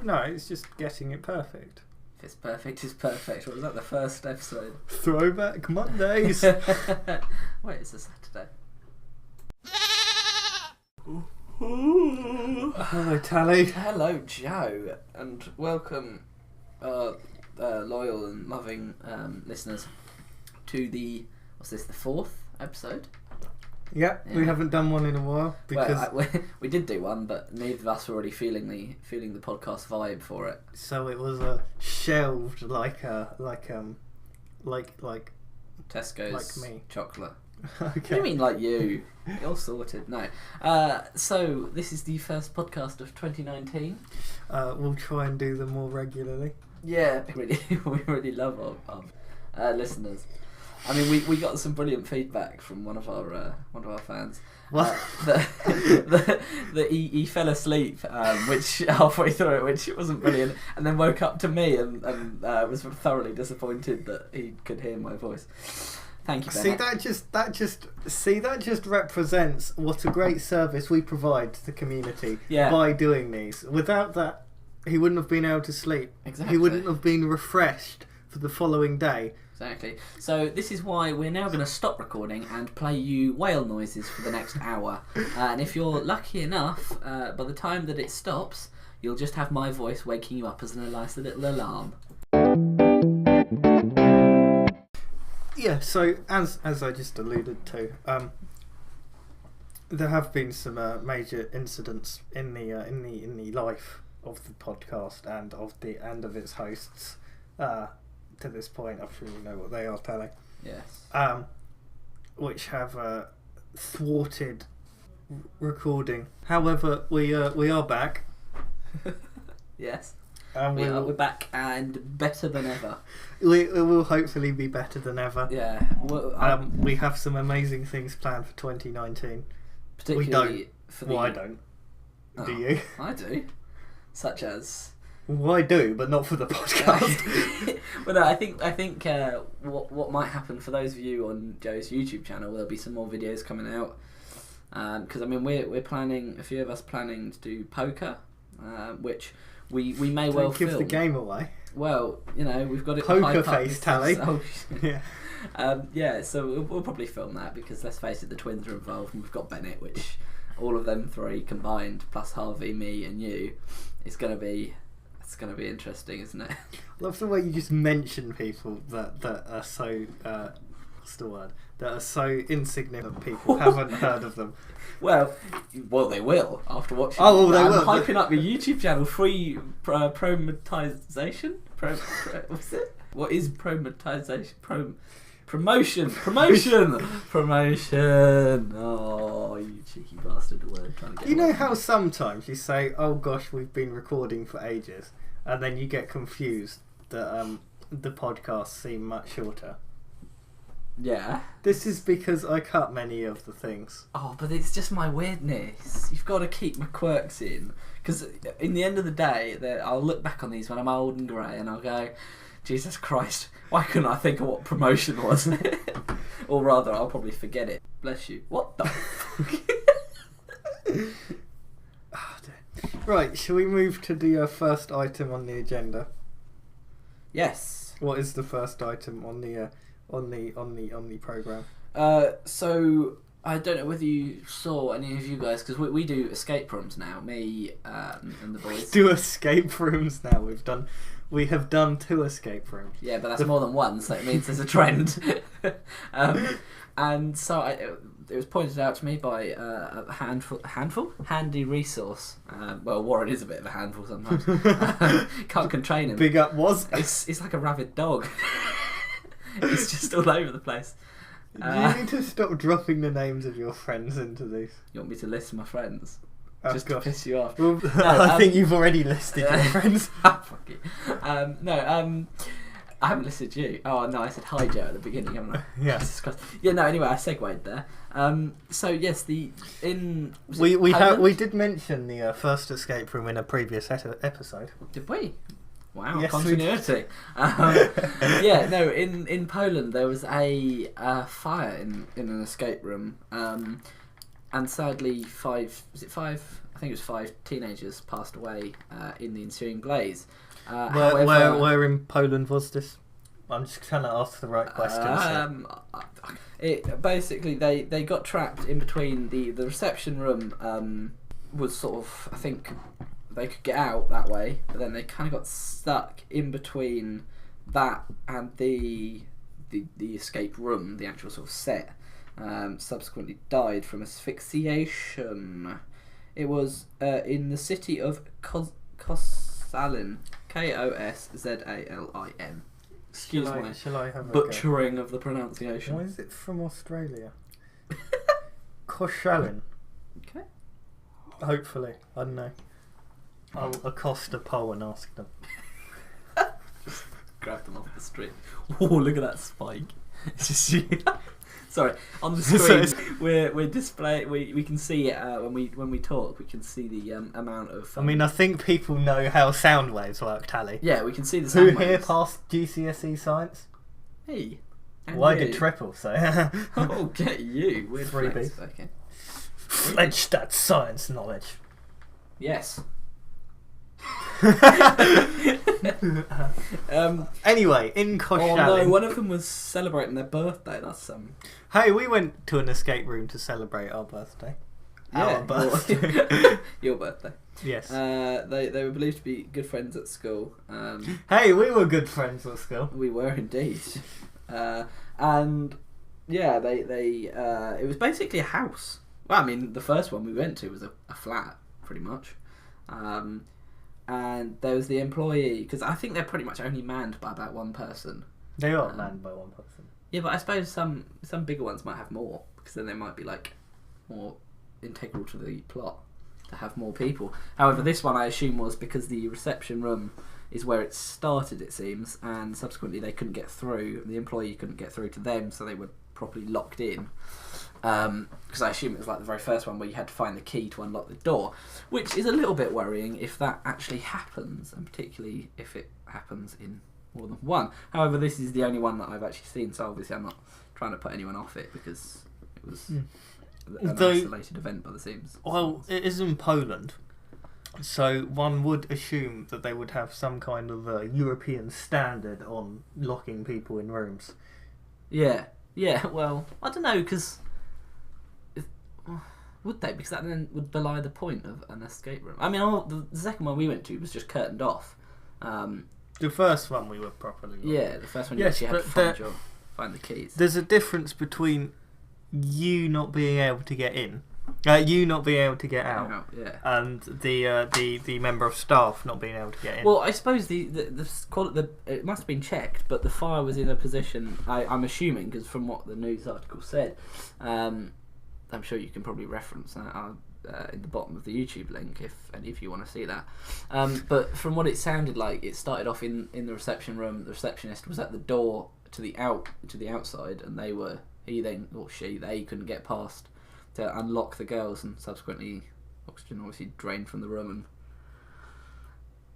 No, it's just getting it perfect. If it's perfect, it's perfect. What was that, the first episode? Throwback Mondays. Wait, it's a Saturday. Hello, Tallie. Hello, Chow, and welcome, loyal and loving listeners, to the fourth episode? Yeah, we haven't done one in a while because we did do one, but neither of us were already feeling the podcast vibe for it. So it was shelved like Tesco's like me. chocolate. Okay. What do you mean, like you? You're sorted. No. So this is the first podcast of 2019. We'll try and do them more regularly. Yeah, we really love our listeners. I mean, we got some brilliant feedback from one of our fans. What? That he fell asleep, which halfway through it, which wasn't brilliant, and then woke up to me and was thoroughly disappointed that he could hear my voice. Thank you, Bennett. That just represents what a great service we provide to the community by doing these. Without that, he wouldn't have been able to sleep. Exactly. He wouldn't have been refreshed for the following day. Exactly. So this is why we're now going to stop recording and play you whale noises for the next hour. And if you're lucky enough, by the time that it stops, you'll just have my voice waking you up as a nice little alarm. Yeah. So as I just alluded to, there have been some major incidents in the life of the podcast and of its hosts. To this point, I'm sure you know what they are, Tallie. Yes. Which have thwarted recording. However, we are back. Yes. We're back and better than ever. We will hopefully be better than ever. Yeah. Well, we have some amazing things planned for 2019. Particularly we don't. For I don't. Oh, do you? I do. Such as. Well, I do, but not for the podcast. Well, no, I think what might happen for those of you on Joe's YouTube channel, there'll be some more videos coming out. Because I mean, we're planning, a few of us planning to do poker, which we may well give film. the game away. Well, you know, we've got it. Poker face, Tallie. Yeah. So we'll probably film that because let's face it, the twins are involved, and we've got Bennett, which all of them three combined, plus Harvey, me, and you, it's going to be interesting, isn't it? I love the way you just mention people that are so what's the word? That are so insignificant that people haven't heard of them. Well, they will after watching. Oh, well, they will. Hyping up your YouTube channel, free promotisation. What's it? What is promotisation? Promotion. Oh, you cheeky bastard! Word. You know how sometimes you say, "Oh gosh, we've been recording for ages," and then you get confused that the podcasts seem much shorter. Yeah. This is because I cut many of the things. Oh, but it's just my weirdness. You've got to keep my quirks in, because in the end of the day, I'll look back on these when I'm old and grey, and I'll go, Jesus Christ, why couldn't I think of what promotion was? Or rather, I'll probably forget it. Bless you. What the fuck? Oh, dear. Right, shall we move to the first item on the agenda? Yes. What is the first item on the program? So I don't know whether you saw any of you guys, because we do escape rooms now. Me and the boys do escape rooms now. We have done 2 escape rooms. Yeah, but that's more than one, so it means there's a trend. And so it was pointed out to me by a handy resource. Well, Warren is a bit of a handful sometimes. Can't contain him. Big up was. It's like a rabid dog. It's just all over the place. You need to stop dropping the names of your friends into these. You want me to list my friends? Just to piss you off. Well, no, I think you've already listed your friends. Fuck you. I haven't listed you. Oh no, I said hi Joe at the beginning, haven't I? Yeah. Jesus Christ. Yeah. No. Anyway, I segued there. So yes, we did mention the first escape room in a previous episode. Did we? Wow, yes, continuity. Yeah, no. In Poland there was a fire in an escape room. And sadly, five? I think it was 5 teenagers passed away in the ensuing blaze. Where in Poland was this? I'm just trying to ask the right questions. Basically, they got trapped in between the reception room. Was sort of, I think they could get out that way, but then they kind of got stuck in between that and the escape room, the actual sort of set. Subsequently died from asphyxiation. It was in the city of Koszalin, Koszalin. Excuse Shall I have butchering of the pronunciation. Why is it from Australia? Koszalin. Okay. Hopefully, I don't know. I'll accost a Pole and ask them. Just grab them off the street. Oh, look at that spike! It's just sorry. On the screen, we're displaying. We can see when we talk. We can see the amount of. I mean, I think people know how sound waves work, Tallie. Yeah, we can see the sound Who waves. here passed GCSE science? Hey. Well, I did triple, so. Oh, get you! We're 3B. Okay. Fledged that science knowledge. Yes. Anyway, in Koszalin. Oh no, one of them was celebrating their birthday. That's Hey, we went to an escape room to celebrate our birthday. Yeah, Our birthday. your birthday. Yes. They were believed to be good friends at school. Hey, we were good friends at school. We were indeed. And yeah, they it was basically a house. Well, I mean, the first one we went to was a flat, pretty much. And there was the employee, because I think they're pretty much only manned by about one person. They are manned by one person. Yeah, but I suppose some bigger ones might have more, because then they might be like more integral to the plot to have more people. However, this one I assume was because the reception room is where it started, it seems, and subsequently they couldn't get through. The employee couldn't get through to them, so they were properly locked in. Because I assume it was like the very first one where you had to find the key to unlock the door, which is a little bit worrying if that actually happens, and particularly if it happens in more than one. However, this is the only one that I've actually seen, so obviously I'm not trying to put anyone off it because it was an isolated event by the seams. Well, it is in Poland, so one would assume that they would have some kind of a European standard on locking people in rooms. Yeah, well, I don't know, because would they? Because that then would belie the point of an escape room. I mean, the second one we went to was just curtained off. The first one we were properly locked. Yeah, the first one you actually had to find the keys. There's a difference between you not being able to get in, you not being able to get out, and the member of staff not being able to get in. Well, I suppose the it must have been checked, but the fire was in a position. I'm assuming, because from what the news article said, I'm sure you can probably reference that in the bottom of the YouTube link if any of you want to see that. But from what it sounded like, it started off in the reception room. The receptionist was at the door to the outside, and they couldn't get past to unlock the girls, and subsequently oxygen obviously drained from the room, and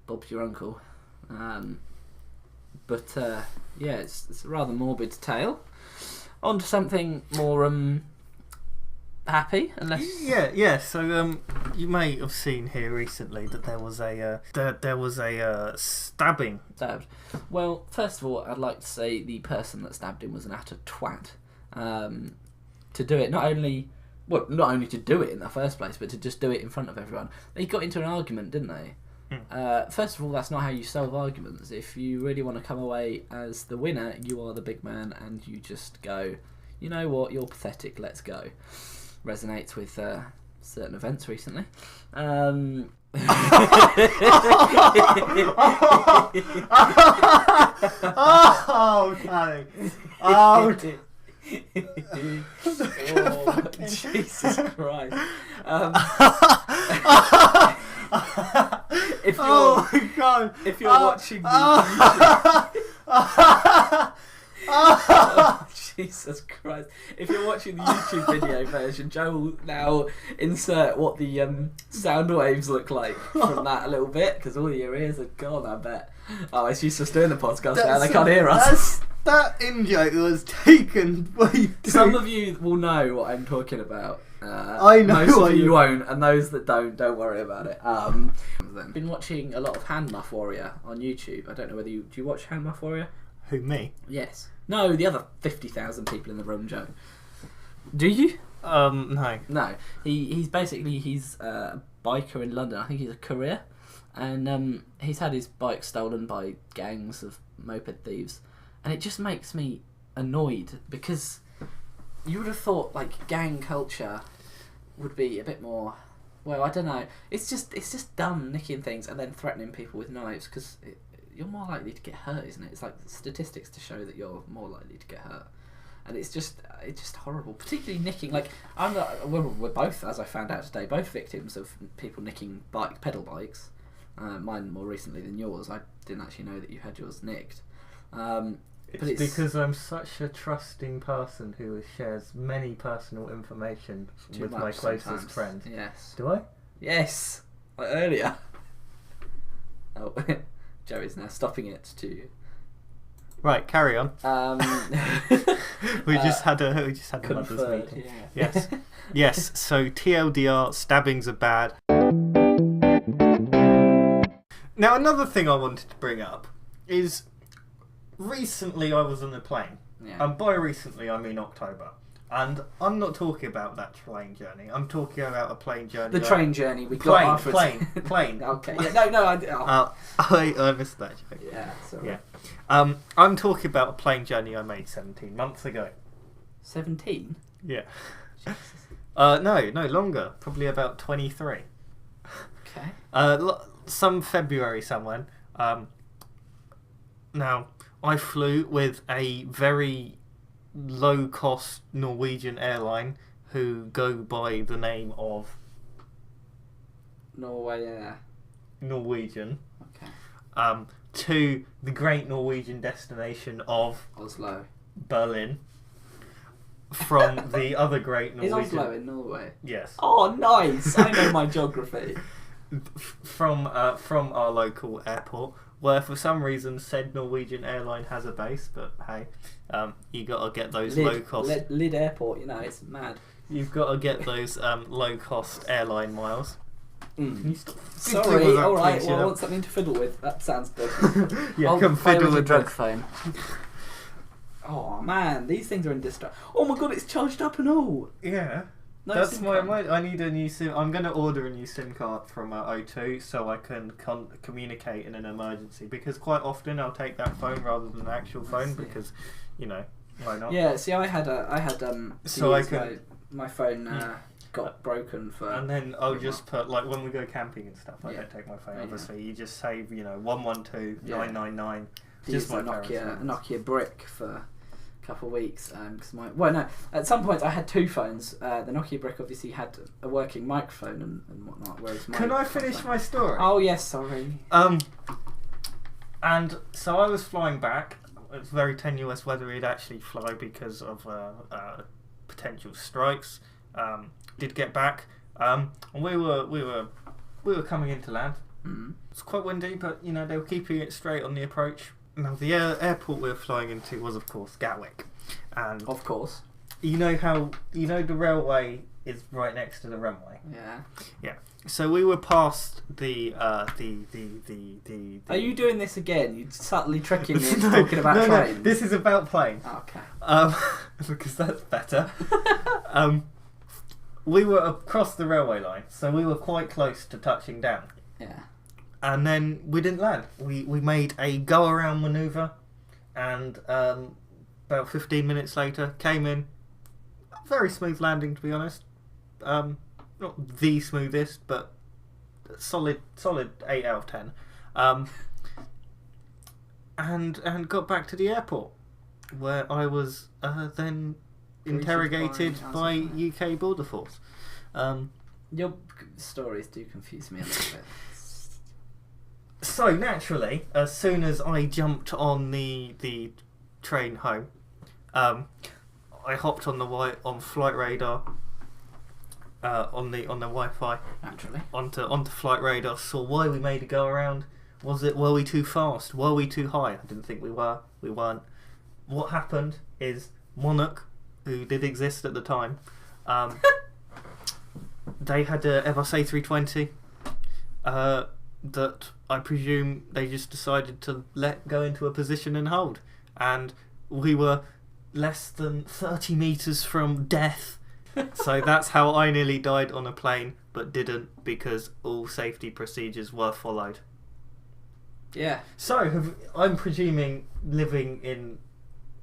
Bob's your uncle. But yeah, it's a rather morbid tale. On to something more happy, unless So you may have seen here recently that there was a stabbing. Stabbed. Well, first of all, I'd like to say the person that stabbed him was an utter twat. To do it, not only to do it in the first place, but to just do it in front of everyone. They got into an argument, didn't they? First of all, that's not how you solve arguments. If you really want to come away as the winner, you are the big man, and you just go, you know what, you're pathetic, let's go. Resonates with certain events recently. Oh, Tallie. Oh, Jesus Christ. If you're watching the oh, Jesus Christ. If you're watching the YouTube video version, Joe will now insert what the sound waves look like from that a little bit, because all your ears are gone, I bet. Oh, it's useless doing the podcast now, they can't hear us. That in-joke was taken way too... Some of you will know what I'm talking about. I know most what of you you- won't, and those that don't worry about it. Been watching a lot of Hand Muff Warrior on YouTube. I don't know whether do you watch Hand Muff Warrior? Who, me? Yes. No, the other 50,000 people in the room, Joe. Do you? No. No. He's a biker in London. I think he's a courier, and he's had his bike stolen by gangs of moped thieves, and it just makes me annoyed because you would have thought like gang culture would be a bit more. Well, I don't know. It's just dumb nicking things and then threatening people with knives because you're more likely to get hurt, isn't it? It's like statistics to show that you're more likely to get hurt, and it's just horrible. Particularly nicking. Like we're both, as I found out today, both victims of people nicking pedal bikes. Mine more recently than yours. I didn't actually know that you had yours nicked. It's because I'm such a trusting person who shares many personal information with my closest friends. Yes. Do I? Yes. Like earlier. Oh, Joey's now stopping it to. Right, carry on. We just had a mother's conferred, meeting. yeah. Yes. Yes. So TLDR, stabbings are bad. Now another thing I wanted to bring up is recently I was on a plane. Yeah. And by recently I mean October. And I'm not talking about that train journey. I'm talking about a plane journey. The train journey we got afterwards. Plane. Okay. Yeah. No. I missed that joke. Yeah. Sorry. Yeah. I'm talking about a plane journey I made 17 months ago. 17. Yeah. No, longer. Probably about 23. Okay. Some February somewhere. Now, I flew with a very low-cost Norwegian airline who go by the name of Norway Air. Norwegian. Okay. To the great Norwegian destination of Oslo. Berlin. From the other great Norwegian... Is Oslo in Norway? Yes. Oh, nice! I know my geography. From our local airport, where for some reason said Norwegian airline has a base, but hey, you gotta get those low cost. Lid Airport, it's mad. You've got to get those low cost airline miles. Can you stop Sorry, with that, all right. please, Well, I want something to fiddle with. That sounds good. Yeah, I'll come play fiddle with your with drug that. phone. Oh man, these things are in distress. Oh my god, it's charged up and all. Yeah. No That's SIM my. card. I need a new SIM. I'm going to order a new SIM card from O2 so I can communicate in an emergency. Because quite often I'll take that phone rather than an actual phone because, why not? Yeah. See, I had So I years can- ago, my phone got broken for. And then I'll just put when we go camping and stuff. I Yeah. don't take my phone. Yeah. Obviously, you just save 112 999. Just a Nokia brick for a couple of weeks because at some point I had two phones. The Nokia brick obviously had a working microphone and whatnot, whereas Can I finish my story? Oh yes, sorry. And so I was flying back. It's very tenuous whether he'd actually fly because of potential strikes. Did get back. And we were coming into land. Mm. It's quite windy, but they were keeping it straight on the approach. Now the airport we were flying into was of course Gatwick, and Of course. you know the railway is right next to the runway. Yeah. So we were past the. Are you doing this again? You subtly tricking me into talking about trains. No, this is about planes. Oh, okay. Because that's better. We were across the railway line, so we were quite close to touching down. Yeah. And then we didn't land. We made a go-around manoeuvre, and about 15 minutes later, came in. Very smooth landing, to be honest. Not the smoothest, but solid 8 out of 10. And got back to the airport, where I was then interrogated by UK Border Force. Your stories do confuse me a little bit. So naturally, as soon as I jumped on the train home, I hopped on flight radar, on the Wi-Fi. Naturally. Onto flight radar. Saw why we made a go around. Were we too fast? Were we too high? I didn't think we were. We weren't. What happened is Monarch, who did exist at the time, they had a Airbus A320 that I presume they just decided to let go into a position and hold. And we were less than 30 metres from death. So that's how I nearly died on a plane, but didn't, because all safety procedures were followed. Yeah. So, I'm presuming, living in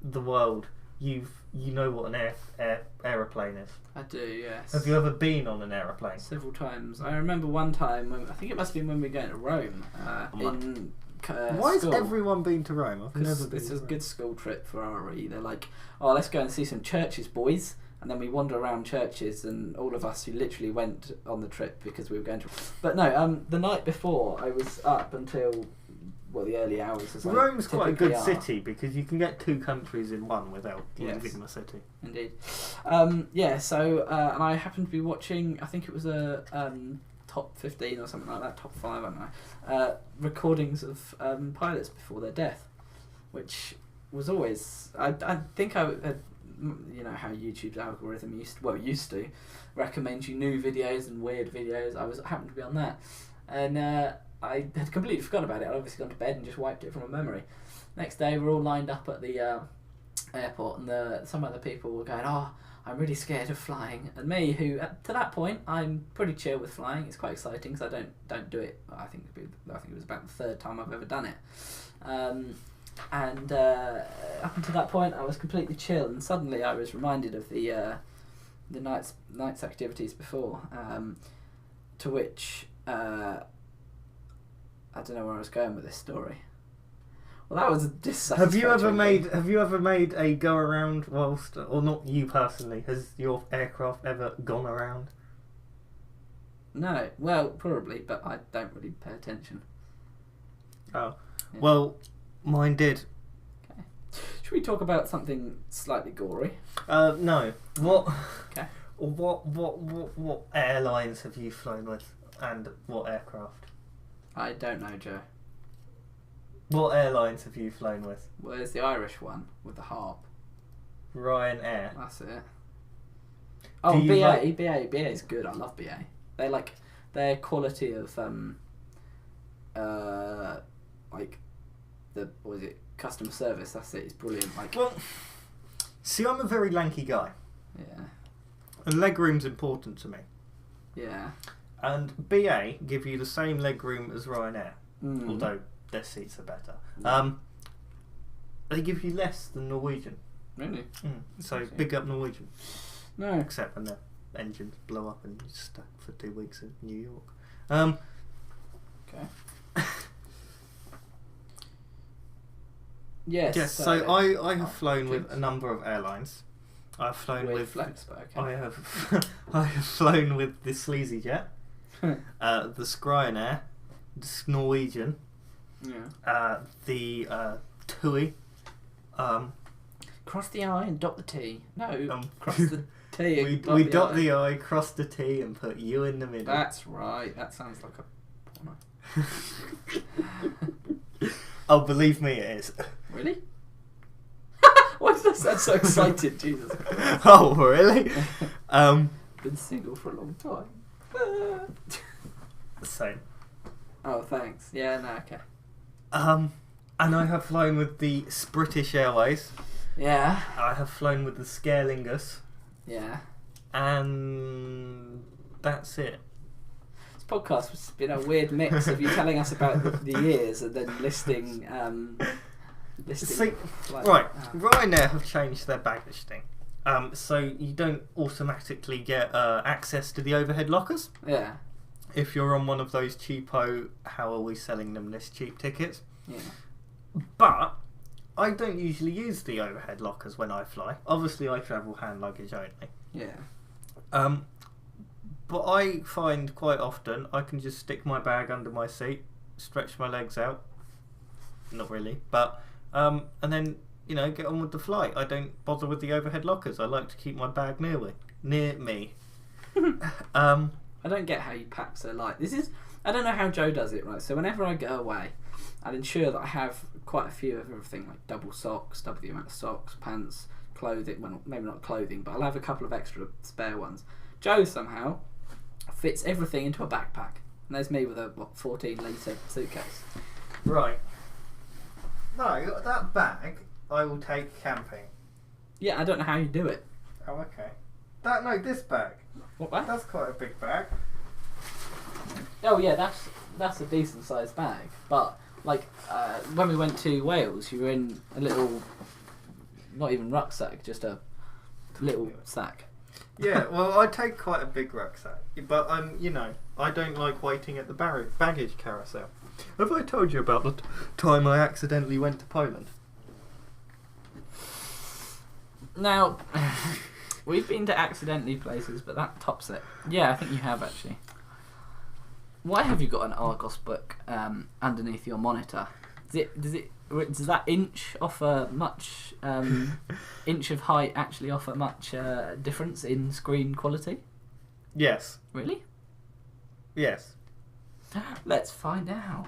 the world, you know what an aeroplane is. I do, yes. Have you ever been on an aeroplane? Several times. I remember one time, I think it must have been when we were going to Rome. Why has everyone been to Rome? I've never been. It's a good school trip for RE. They're like, oh, let's go and see some churches, boys. And then we wander around churches, and all of us who literally went on the trip because we were going to... But no, the night before, I was up until... the early hours. Rome's quite a good city because you can get 2 countries in one without leaving the city. Indeed. So and I happened to be watching, I think it was a top 15 or something like that, top 5, I don't know, recordings of pilots before their death, which was always, I think I had, you know how YouTube's algorithm used to recommend you new videos and weird videos. I happened to be on that, and I had completely forgotten about it. I'd obviously gone to bed and just wiped it from my memory. Next day, we're all lined up at the airport, and some other people were going, "Oh, I'm really scared of flying." And me, who to that point, I'm pretty chill with flying. It's quite exciting because I don't do it. I think it was about the 3rd time I've ever done it. And up until that point, I was completely chill, and suddenly I was reminded of the night's activities before, to which. I don't know where I was going with this story. Well, that was just. Have you ever made a go around whilst, or not you personally? Has your aircraft ever gone around? No, well, probably, but I don't really pay attention. Oh, yeah. Well, mine did. Okay. Should we talk about something slightly gory? No. What? Okay. What airlines have you flown with, and what aircraft? I don't know, Joe. What airlines have you flown with? Well, there's the Irish one with the harp. Ryanair. That's it. Oh, BA is good. I love BA. They like their quality of customer service. That's it. It's brilliant. Like, well, see, I'm a very lanky guy. Yeah. And legroom's important to me. Yeah. And BA give you the same legroom as Ryanair, although their seats are better. They give you less than Norwegian. Really? So big up Norwegian. No. Except when their engines blow up and you're stuck for 2 weeks in New York. Okay. Yes. So I have flown with a number of airlines. I've flown with flex, but okay. I have flown with the Sleazy Jet, the Ryanair, the Norwegian, the TUI. Cross the I and dot the T. No, cross the T. And we dot the I, cross the T, and put you in the middle. That's right. That sounds like a porno. Oh, believe me, it is. Really? Why did I sound so excited? Jesus Christ. Oh, really? Been single for a long time. Same. Oh, thanks. Yeah, no, okay. And I have flown with the British Airways. Yeah. I have flown with the Scarelingus. Yeah. And that's it. This podcast has been a weird mix of you telling us about the years and then listing. See, right, Ryanair have changed their baggage thing. So you don't automatically get access to the overhead lockers. Yeah. If you're on one of those cheapo, how are we selling them this cheap tickets? Yeah. But I don't usually use the overhead lockers when I fly. Obviously, I travel hand luggage only. Yeah. But I find quite often I can just stick my bag under my seat, stretch my legs out. Not really, but and then get on with the flight. I don't bother with the overhead lockers. I like to keep my bag near me. I don't get how you pack so light. I don't know how Joe does it, right? So whenever I go away, I'll ensure that I have quite a few of everything, like double the amount of socks, pants, clothing. Well, maybe not clothing, but I'll have a couple of extra spare ones. Joe somehow fits everything into a backpack. And there's me with a 14-litre suitcase. Right. No, that bag I will take camping. Yeah, I don't know how you do it. Oh, okay. This bag. What bag? That's quite a big bag. Oh yeah, that's a decent sized bag. But like when we went to Wales, you were in a little, not even rucksack, just a little sack. Yeah, well, I take quite a big rucksack, but I don't like waiting at the baggage carousel. Have I told you about the time I accidentally went to Poland? Now, we've been to accidentally places, but that tops it. Yeah, I think you have actually. Why have you got an Argos book underneath your monitor? Does that inch offer much? Inch of height actually offer much difference in screen quality? Yes. Really? Yes. Let's find out.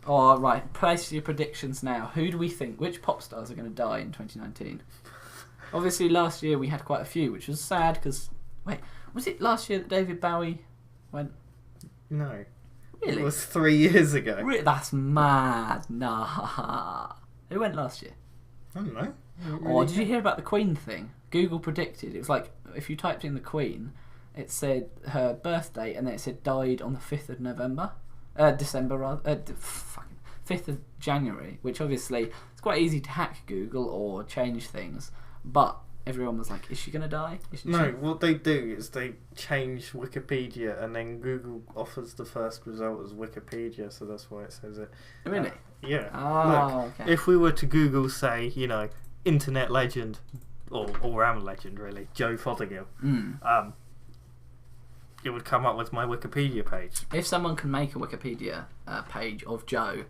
All right, place your predictions now. Who do we think? Which pop stars are going to die in 2019? Obviously, last year we had quite a few, which was sad because... Wait, was it last year that David Bowie went? No. Really? It was 3 years ago. That's mad. Nah. Who went last year? I don't know. Oh, did you hear about the Queen thing? Google predicted. It was like, if you typed in the Queen, it said her birthday, and then it said died on the 5th of November. December, rather. 5th of January, which obviously, it's quite easy to hack Google or change things. But everyone was like, is she going to die? No, what they do is they change Wikipedia, and then Google offers the first result as Wikipedia, so that's why it says it. Really? Yeah. Oh, Look, okay. if we were to Google, say, internet legend, or all-round legend, really, Joe Fothergill, it would come up with my Wikipedia page. If someone can make a Wikipedia page of Joe,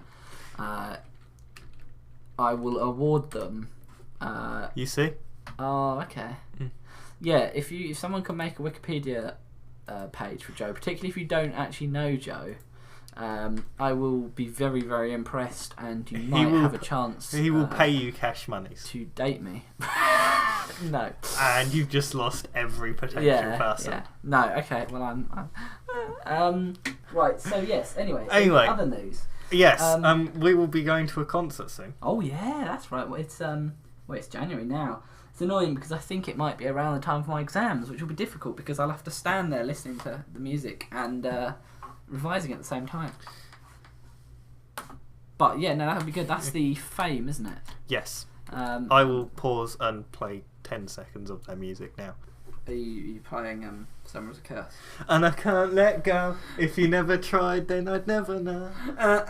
I will award them... you see? Oh, okay. Yeah, if someone can make a Wikipedia page for Joe, particularly if you don't actually know Joe, I will be very, very impressed, and you might have a chance. He will pay you cash monies to date me. No. And you've just lost every potential person. Yeah. No. Okay. Well, I'm right. So yes. Anyway. Other news. Yes. We will be going to a concert soon. Oh yeah, that's right. Well, it's January now. It's annoying because I think it might be around the time of my exams, which will be difficult because I'll have to stand there listening to the music and revising at the same time. But yeah, no, that would be good. That's the Fame, isn't it? Yes. I will pause and play 10 seconds of their music now. Are you playing Summer is a Curse? And I can't let go. If you never tried, then I'd never know.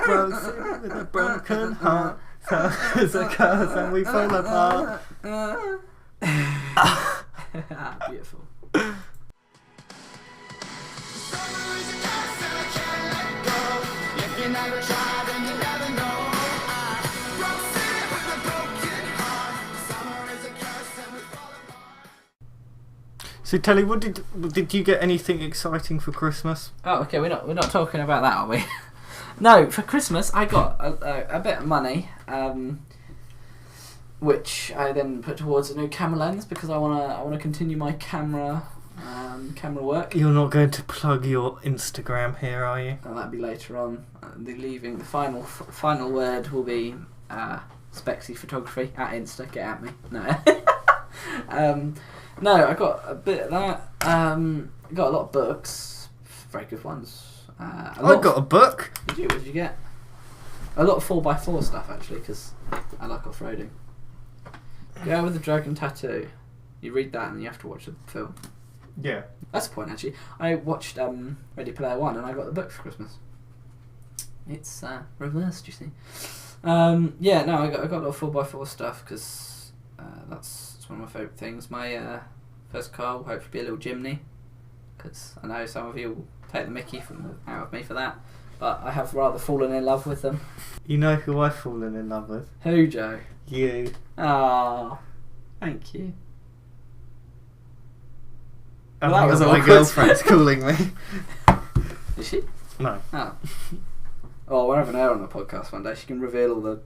Broken with a broken heart. Summer is a curse and we fall apart. Beautiful. So, Tallie, what did you get anything exciting for Christmas? Oh, okay. We're not talking about that, are we? No, for Christmas I got a bit of money, which I then put towards a new camera lens because I wanna continue my camera work. You're not going to plug your Instagram here, are you? Oh, that'll be later on. The final word will be Spexy Photography at Insta. Get at me. No. No, I got a bit of that. Got a lot of books, very good ones. I got a book. Did you? What did you get? A lot of 4x4 stuff actually, because I like off-roading. Girl with the Dragon Tattoo. You read that and then you have to watch the film. Yeah. That's the point actually. I watched Ready Player One and I got the book for Christmas. It's reversed, you see. Yeah, no, I got a lot of 4x4 stuff because that's one of my favourite things. My first car will hopefully be a little Jimny, because I know some of you will take the mickey out of me for that, but I have rather fallen in love with them. You know who I've fallen in love with? Who, Joe? You. Ah, thank you. And Well, that was my awkward. girlfriend's calling me. Is she? No. Oh. Oh, we're having her on the podcast one day. She can reveal all the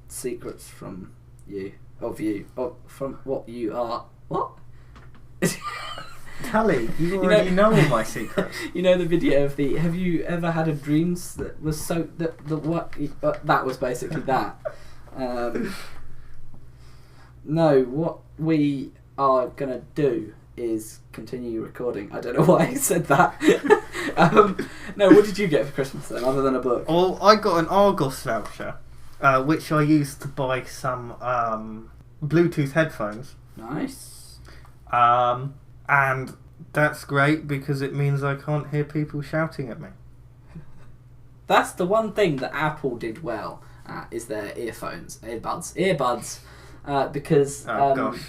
secrets from you, from what you are. What? Tallie, you already know all my secrets. You know the video of the. Have you ever had a dreams that was so the what? That was basically that. No, what we are gonna do is continue recording. I don't know why I said that. No, what did you get for Christmas then, other than a book? Well, I got an Argos voucher, which I used to buy some Bluetooth headphones. Nice. And that's great because it means I can't hear people shouting at me. That's the one thing that Apple did well at, is their earbuds, because Gosh.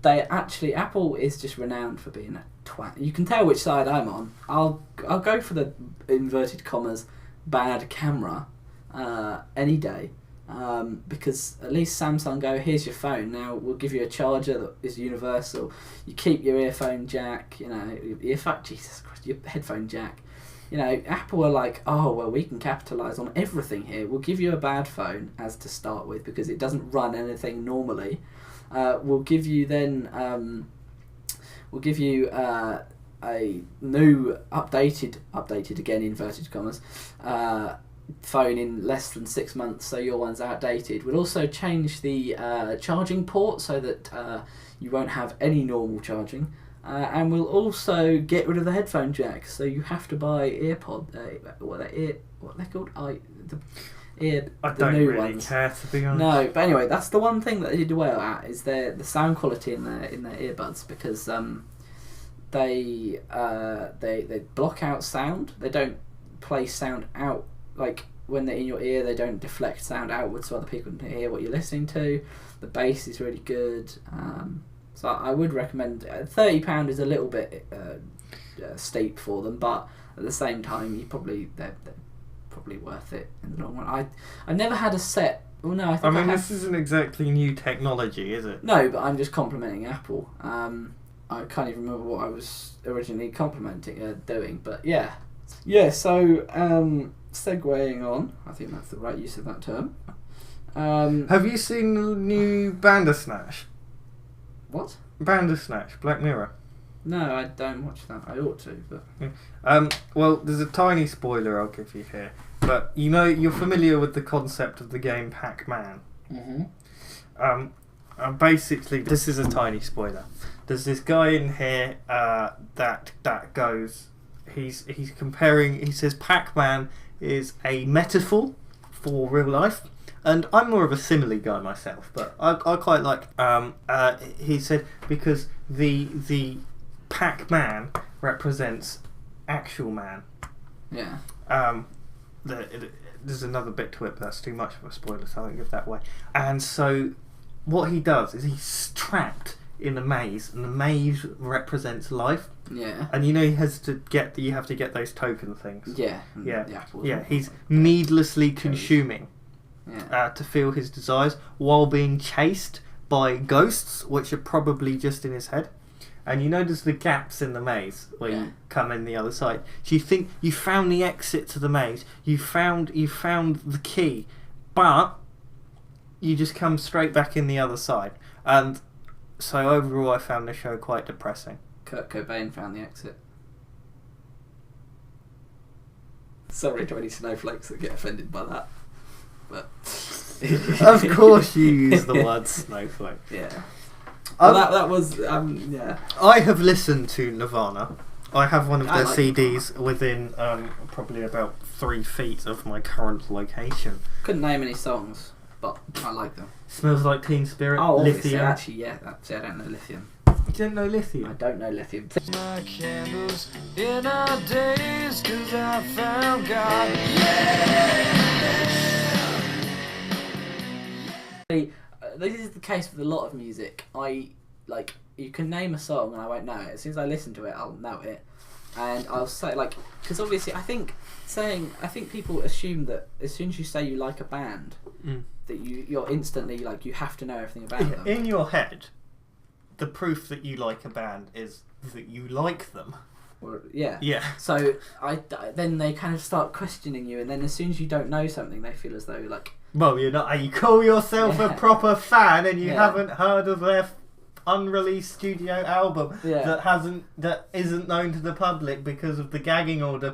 they actually, Apple is just renowned for being a twat. You can tell which side I'm on. I'll go for the inverted commas bad camera any day, because at least Samsung go, here's your phone, now we'll give you a charger that is universal, you keep your earphone jack, you know, Jesus Christ, your headphone jack. You know, Apple are like, oh, well, we can capitalise on everything here. We'll give you a bad phone as to start with because it doesn't run anything normally. We'll give you then, a new updated again, inverted commas, phone in less than 6 months, so your one's outdated. We'll also change the charging port so that you won't have any normal charging. And we'll also get rid of the headphone jack, so you have to buy AirPod. What they're called? I The don't new really ones. care, to be honest. No, but anyway, that's the one thing that they did well at, is the sound quality in their earbuds, because they block out sound. They don't play sound out, like when they're in your ear. They don't deflect sound outwards so other people can hear what you're listening to. The bass is really good. So I would recommend. £30 is a little bit steep for them, but at the same time, they're probably worth it in the long run. I never had a set. Well, no, I think this isn't exactly new technology, is it? No, but I'm just complimenting Apple. I can't even remember what I was originally doing, but yeah. So segueing on, I think that's the right use of that term. Have you seen the new Bandersnatch? What? Bandersnatch, Black Mirror. No, I don't watch that. I ought to, but... Well, there's a tiny spoiler I'll give you here. But, you know, you're familiar with the concept of the game Pac-Man. Mm-hmm. Basically, this is a tiny spoiler. There's this guy in here that goes... He's comparing... He says Pac-Man is a metaphor for real life. And I'm more of a simile guy myself, but I quite like... he said because the Pac-Man represents actual man. Yeah. There's another bit to it, but that's too much of a spoiler, so I won't give that away. And so what he does is he's trapped in a maze, and the maze represents life. Yeah. And you know you have to get those token things. Yeah. Yeah. He's needlessly consuming. Yeah. To feel his desires while being chased by ghosts, which are probably just in his head. And you notice the gaps in the maze where you come in the other side. So you think you found the exit to the maze, you found the key, but you just come straight back in the other side. And so overall, I found the show quite depressing. Kurt Cobain found the exit. Sorry to any snowflakes that get offended by that. But of course you use the word snowflake. Yeah. Well, that was yeah. I have listened to Nirvana. I have one of their CDs Nirvana within probably about 3 feet of my current location. Couldn't name any songs, but I like them. Smells Like Teen Spirit. Oh, Lithium. actually, yeah. I don't know Lithium. You don't know Lithium? I don't know Lithium. My candles in our days, 'cause I found God. This is the case with a lot of music. You can name a song and I won't know it. As soon as I listen to it, I'll know it, and I'll say because obviously I think people assume that as soon as you say you like a band, that you're instantly you have to know everything about them. In your head, the proof that you like a band is that you like them. Yeah. Yeah. So then they kind of start questioning you, and then as soon as you don't know something, they feel as though Well, you're not. You call yourself a proper fan, and you haven't heard of their unreleased studio album that isn't known to the public because of the gagging order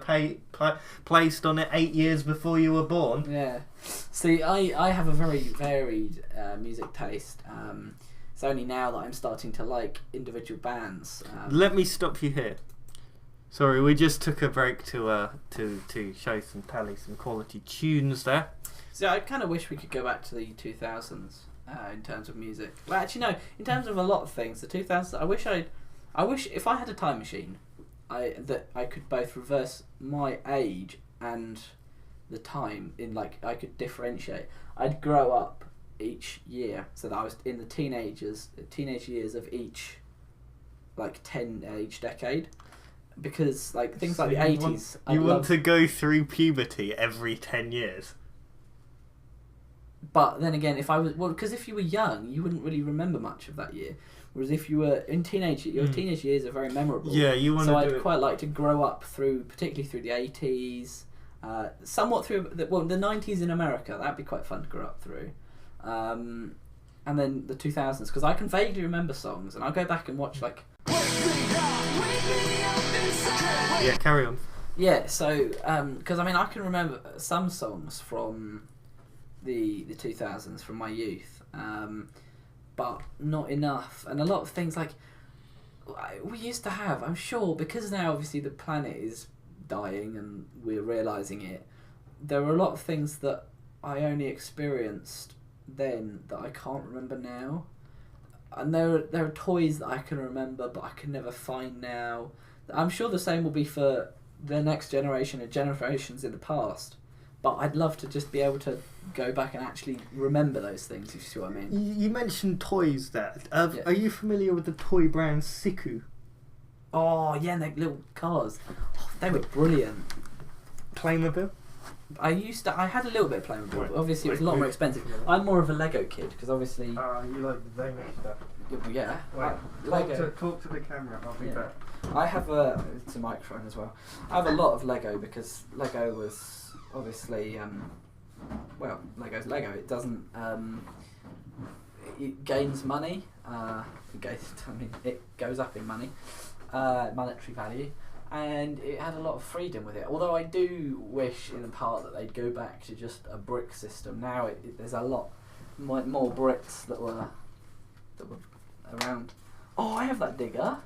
placed on it 8 years before you were born. Yeah. See, I have a very varied music taste. It's only now that I'm starting to like individual bands. Let me stop you here. Sorry, we just took a break to show some Tallie some quality tunes there. So I kind of wish we could go back to the 2000s in terms of music. Well, actually, no. In terms of a lot of things, the 2000s. I wish if I had a time machine, that I could both reverse my age and the time in I could differentiate. I'd grow up each year so that I was in the teenage years of each 10-age decade. Because things like the 80s, you want to go through puberty every 10 years. But then again, because if you were young, you wouldn't really remember much of that year. Whereas if you were in your teenage years are very memorable. Yeah, you want to. So I'd quite like to grow up particularly through the 80s, somewhat through the 90s in America. That'd be quite fun to grow up through, and then the 2000s because I can vaguely remember songs, and I'll go back and watch Yeah, carry on. Yeah, so because I can remember some songs from the 2000s from my youth, but not enough, and a lot of things we used to have. I'm sure because now obviously the planet is dying and we're realising it. There were a lot of things that I only experienced then that I can't remember now. And there are toys that I can remember but I can never find now. I'm sure the same will be for the next generation and generations in the past. But I'd love to just be able to go back and actually remember those things, if you see what I mean. You mentioned toys there. Yeah. Are you familiar with the toy brand Siku? Oh, yeah, and their little cars. Oh, they were brilliant. Playmobil? I had a little bit of Playmobil, but obviously it was a lot more expensive. I'm more of a Lego kid, because obviously... you like the Lego stuff? Yeah. Talk to the camera, I'll be back. I have it's a microphone as well. I have a lot of Lego, because Lego was obviously... Lego's Lego. It doesn't... it gains money. It goes up in money. Monetary value. And it had a lot of freedom with it. Although I do wish in part that they'd go back to just a brick system. Now there's a lot more bricks that were around. Oh, I have that digger.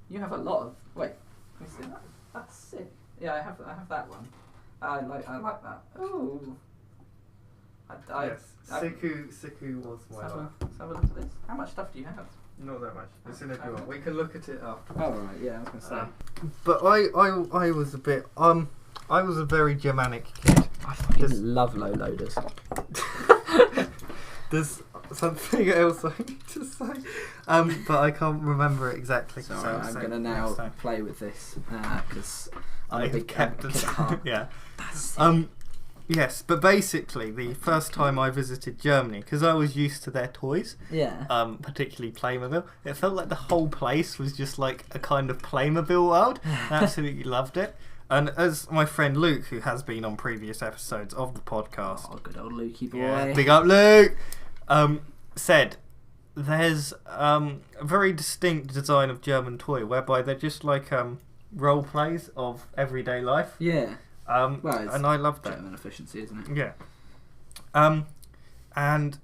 You have a lot of. Wait, let me see that. That's sick. Yeah, I have that one. I like that. Ooh. Yes, Siku was my life. Let's have a look at this. How much stuff do you have? Not that much. It's in everyone. We can look at it after. Oh right, yeah, I was gonna say. But I was a bit I was a very Germanic kid. I fucking love low loaders. There's something else I need to say, but I can't remember it exactly. So I'm gonna now play with this because I'm a big kid at heart. Yeah. That's it. Yes, but basically the first time I visited Germany, because I was used to their toys, particularly Playmobil, it felt like the whole place was just like a kind of Playmobil world. I absolutely loved it. And as my friend Luke, who has been on previous episodes of the podcast, good old Lukey boy, yeah, big up Luke, said there's a very distinct design of German toy whereby they're just like role plays of everyday life. Yeah. And I love that. German efficiency, isn't it? Yeah. And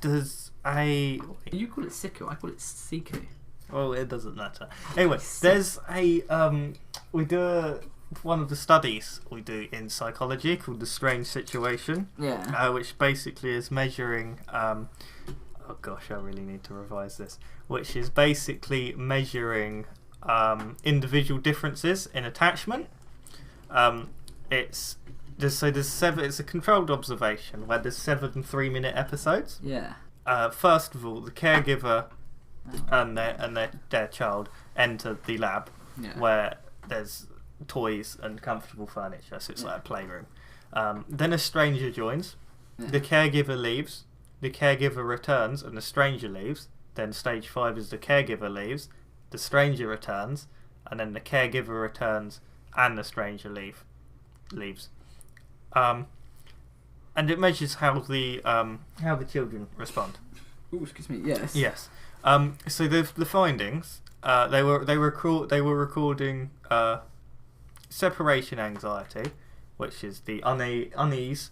there's a... You call it Siku, I call it Siku. Well, it doesn't matter. Anyway, there's a... we do one of the studies we do in psychology called the strange situation. Yeah. Which basically is measuring... oh gosh, I really need to revise this. Which is basically measuring individual differences in attachment. It's a controlled observation where there's 7 3-minute episodes. Yeah. First of all, the caregiver and their child enter the lab where there's toys and comfortable furniture, so it's like a playroom. Then a stranger joins. The caregiver leaves. The caregiver returns, and the stranger leaves. Then stage 5 is the caregiver leaves. The stranger returns, and then the caregiver returns, and the stranger leaves. And it measures how the children respond. Oh, excuse me. Yes. Yes. So the findings, they were recording separation anxiety, which is the unease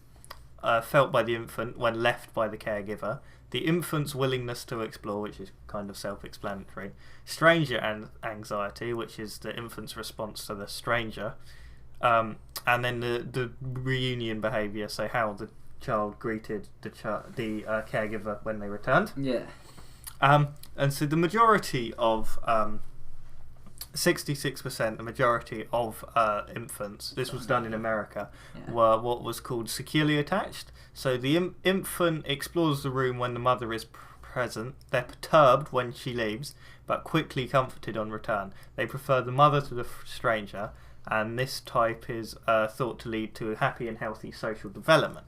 felt by the infant when left by the caregiver, the infant's willingness to explore, which is kind of self-explanatory, stranger anxiety, which is the infant's response to the stranger, and then the reunion behaviour, so how the child greeted the caregiver when they returned. Yeah. And so the majority of 66%, the majority of infants, this was done in America, were what was called securely attached. So the infant explores the room when the mother is present. They're perturbed when she leaves, but quickly comforted on return. They prefer the mother to the stranger, and this type is thought to lead to happy and healthy social development.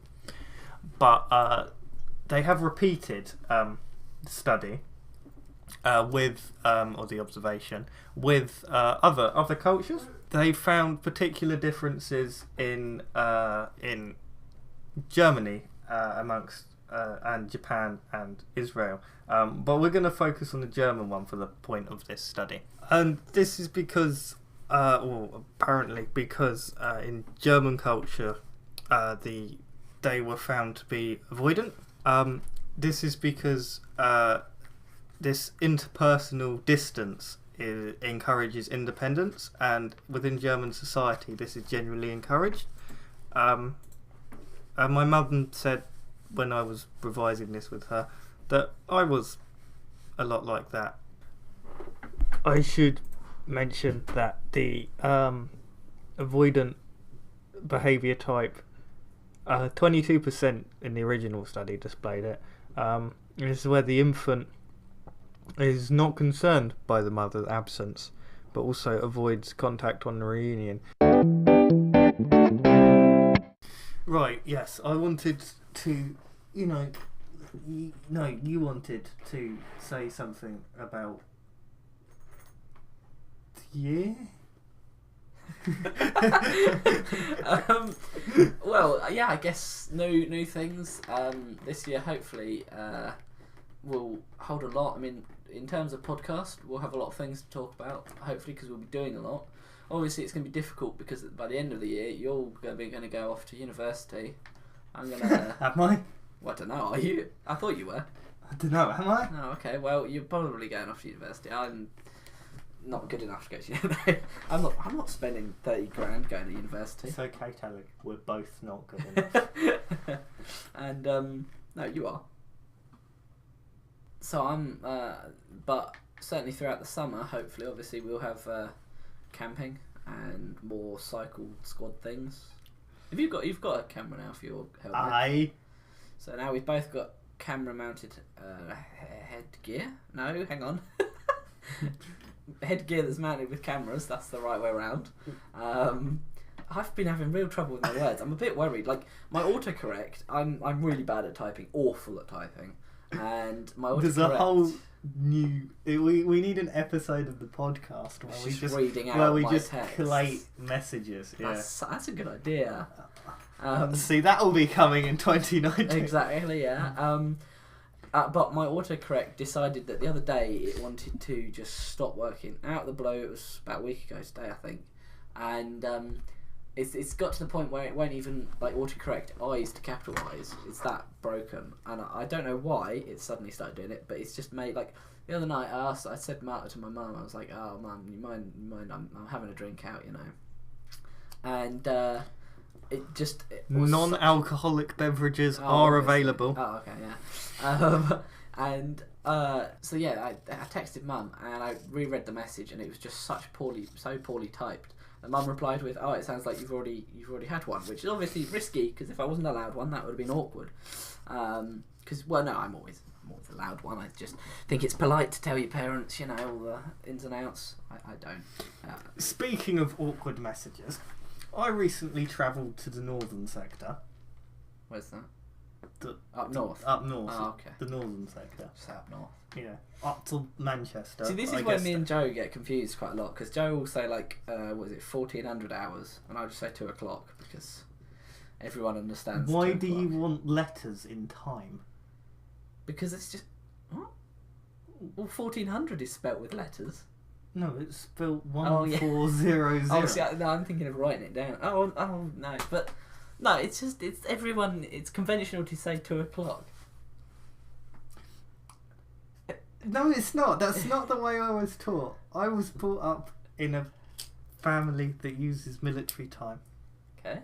But they have repeated the study with or the observation with other cultures. They found particular differences in Germany amongst and Japan and Israel, but we're going to focus on the German one for the point of this study. And this is because, apparently because in German culture, they were found to be avoidant. This is because this interpersonal distance encourages independence, and within German society this is generally encouraged. And my mum said when I was revising this with her that I was a lot like that. I should mention that the avoidant behaviour type, 22% in the original study displayed it. This is where the infant is not concerned by the mother's absence, but also avoids contact on the reunion. Right, yes, I wanted to, you wanted to say something about the year? Well, yeah, I guess new things this year. Hopefully, we'll hold a lot. I mean, in terms of podcast, we'll have a lot of things to talk about. Hopefully, because we'll be doing a lot. Obviously, it's going to be difficult because by the end of the year, you're going to go off to university. I'm going to. Am I? Well, I don't know. Are you? I thought you were. I don't know. Am I? Oh, okay. Well, you're probably going off to university. I'm not good enough to go to university. I'm not spending 30 grand going to university. It's okay, Tallie. We're both not good enough. And no, you are. So I'm, but certainly throughout the summer, hopefully, obviously, we'll have camping and more cycle squad things. You've got a camera now for your helmet. Aye. So now we've both got camera mounted headgear. No, hang on. Headgear that's mounted with cameras. That's the right way around. I've been having real trouble with my words. I'm a bit worried. Like my autocorrect, I'm really bad at typing. Awful at typing. And my autocorrect. There's a whole new. We need an episode of the podcast where we just reading out my text. collate messages. Yeah, that's a good idea. See, that will be coming in 2019. Exactly. Yeah. But my autocorrect decided that the other day it wanted to just stop working. Out of the blue, it was about a week ago today, I think, and it's got to the point where it won't even like autocorrect I's to capital I's. It's that broken, and I don't know why it suddenly started doing it. But it's just made like the other night I said to my mum, I was like, "Oh, mum, you mind? I'm having a drink out, you know," and. Non-alcoholic beverages are available. Oh, okay, yeah. And so yeah, I texted Mum and I reread the message and it was just so poorly typed. And Mum replied with, "Oh, it sounds like you've already had one," which is obviously risky because if I wasn't allowed one, that would have been awkward. Because I'm always allowed one. I just think it's polite to tell your parents, all the ins and outs. I don't. Speaking of awkward messages. I recently travelled to the northern sector. Where's that? Up north. Up north. Oh, okay. The northern sector. Just up north. Yeah. Up to Manchester. See, this is where me and Joe get confused quite a lot because Joe will say like, 1400 hours, and I'll just say 2 o'clock because everyone understands. Why do you want letters in time? Because it's just What? Well, 1400 is spelt with letters. No, it's spelled Oh, yeah. 1400. Oh, see, no, I'm thinking of writing it down. Oh, no, but no, it's just everyone. It's conventional to say 2 o'clock. No, it's not. That's not the way I was taught. I was brought up in a family that uses military time. Okay.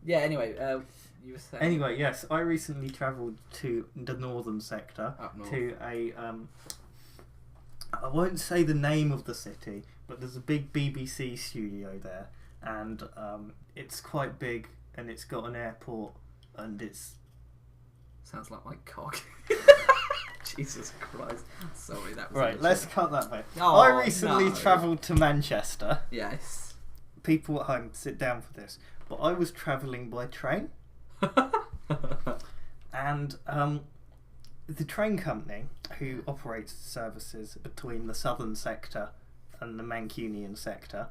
Yeah. Anyway, you were saying. Anyway, yes, I recently travelled to the northern sector Up north. to a I won't say the name of the city, but there's a big BBC studio there, and it's quite big, and it's got an airport, and it's Sounds like my cock. Jesus Christ. Sorry, that was right. Let's cut that bit. Oh, I recently no. travelled to Manchester. Yes. People at home, sit down for this. But I was travelling by train, and the train company who operates services between the southern sector and the Mancunian sector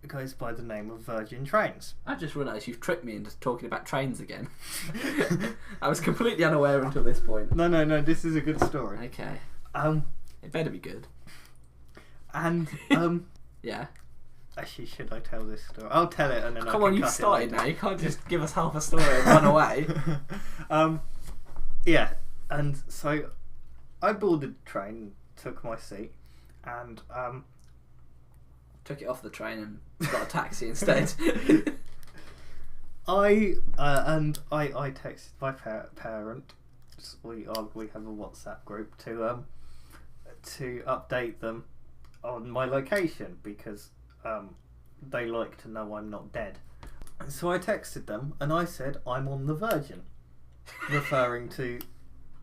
goes by the name of Virgin Trains. I just realised you've tricked me into talking about trains again. I was completely unaware until this point. No, this is a good story. Okay. It better be good. And Yeah. actually, should I tell this story? I'll tell it and then Come I on, can you've cut started it now. You can't just give us half a story and run away. Yeah, and so I boarded the train, took my seat, and Took it off the train and got a taxi instead. I texted my parent. We have a WhatsApp group to update them on my location because they like to know I'm not dead. And so I texted them and I said I'm on the Virgin, referring to